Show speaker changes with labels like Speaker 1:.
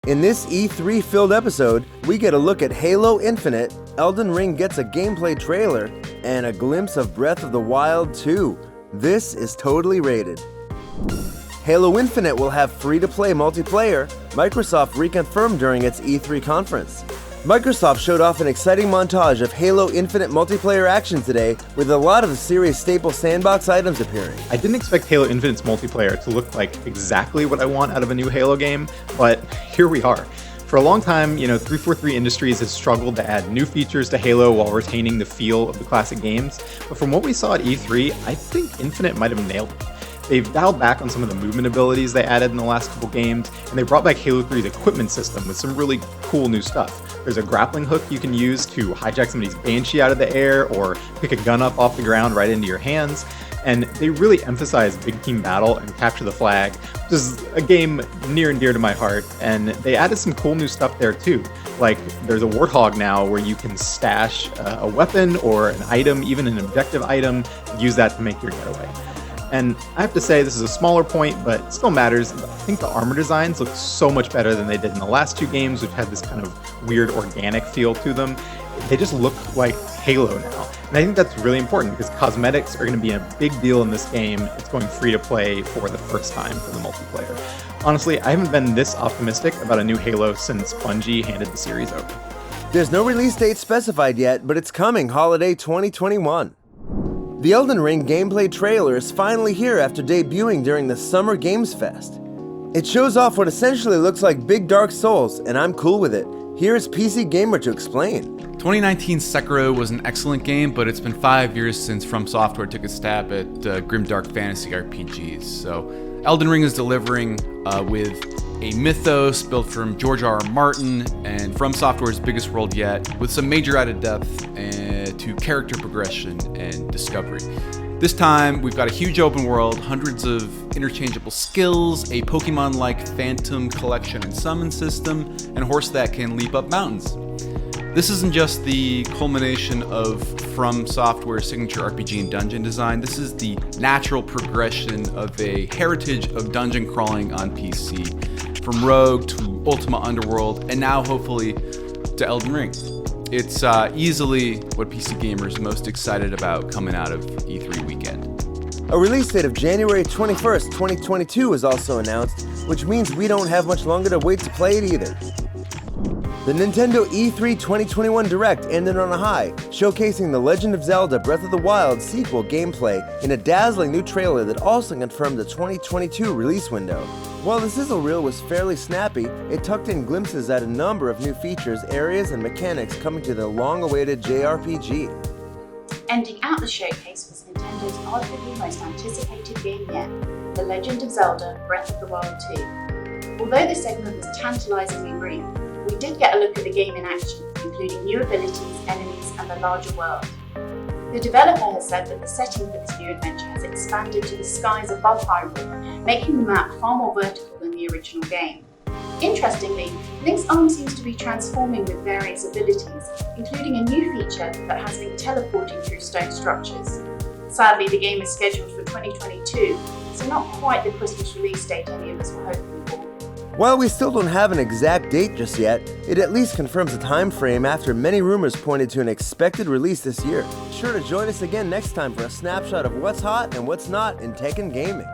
Speaker 1: In this E3-filled episode, we get a look at Halo Infinite, Elden Ring gets a gameplay trailer, and a glimpse of Breath of the Wild 2. This is totally rated. Halo Infinite will have free-to-play multiplayer, Microsoft reconfirmed during its E3 conference. Microsoft showed off an exciting montage of Halo Infinite multiplayer action today, with a lot of the series' staple sandbox items appearing.
Speaker 2: I didn't expect Halo Infinite's multiplayer to look like exactly what I want out of a new Halo game, but here we are. For a long time, 343 Industries has struggled to add new features to Halo while retaining the feel of the classic games, but from what we saw at E3, I think Infinite might have nailed it. They've dialed back on some of the movement abilities they added in the last couple games, and they brought back Halo 3's equipment system with some really cool new stuff. There's a grappling hook you can use to hijack somebody's Banshee out of the air or pick a gun up off the ground right into your hands, and they really emphasize big team battle and capture the flag, which is a game near and dear to my heart, and they added some cool new stuff there too. Like, there's a Warthog now where you can stash a weapon or an item, even an objective item, use that to make your getaway. And I have to say, this is a smaller point, but it still matters. I think the armor designs look so much better than they did in the last two games, which had this kind of weird organic feel to them. They just look like Halo now. And I think that's really important because cosmetics are going to be a big deal in this game. It's going free to play for the first time for the multiplayer. Honestly, I haven't been this optimistic about a new Halo since Bungie handed the series over.
Speaker 1: There's no release date specified yet, but it's coming holiday 2021. The Elden Ring gameplay trailer is finally here after debuting during the Summer Games Fest. It shows off what essentially looks like Big Dark Souls, and I'm cool with it. Here's PC Gamer to explain.
Speaker 3: 2019's Sekiro was an excellent game, but it's been 5 years since From Software took a stab at grimdark fantasy RPGs. So Elden Ring is delivering with a mythos built from George R.R. Martin and From Software's biggest world yet, with some major added depth to character progression and discovery. This time, we've got a huge open world, hundreds of interchangeable skills, a Pokemon-like phantom collection and summon system, and a horse that can leap up mountains. This isn't just the culmination of From Software's signature RPG and dungeon design. This is the natural progression of a heritage of dungeon crawling on PC, from Rogue to Ultima Underworld, and now hopefully to Elden Ring. It's easily what PC gamers are most excited about coming out of E3 weekend.
Speaker 1: A release date of January 21st, 2022 is also announced, which means we don't have much longer to wait to play it either. The Nintendo E3 2021 Direct ended on a high, showcasing The Legend of Zelda Breath of the Wild sequel gameplay in a dazzling new trailer that also confirmed the 2022 release window. While the sizzle reel was fairly snappy, it tucked in glimpses at a number of new features, areas, and mechanics coming to the long-awaited JRPG.
Speaker 4: Ending out the showcase was Nintendo's arguably most anticipated game yet, The Legend of Zelda Breath of the Wild 2. Although this segment was tantalizingly brief, we did get a look at the game in action, including new abilities, enemies, and the larger world. The developer has said that the setting for this new adventure has expanded to the skies above Hyrule, making the map far more vertical than the original game. Interestingly, Link's arm seems to be transforming with various abilities, including a new feature that has Link teleporting through stone structures. Sadly, the game is scheduled for 2022, so not quite the Christmas release date any of us were hoping for.
Speaker 1: While we still don't have an exact date just yet, it at least confirms a time frame after many rumors pointed to an expected release this year. Be sure to join us again next time for a snapshot of what's hot and what's not in tech and gaming.